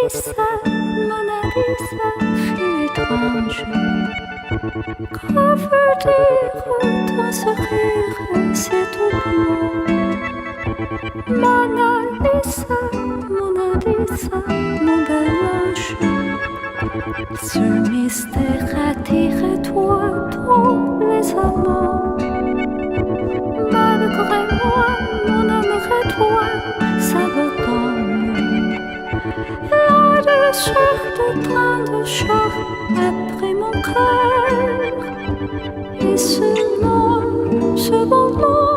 Lisa, Mona Lisa, fut étrange. Que veut dire ton sourire, c'est tout beau. Mona Lisa, Mona Lisa, mon bel ange. Ce mystère attire toi tous les amants. Malgré moi, mon amour et toi, ça me tombe. Là-dessus de tant de choses a pris mon cœur. Et ce beau monde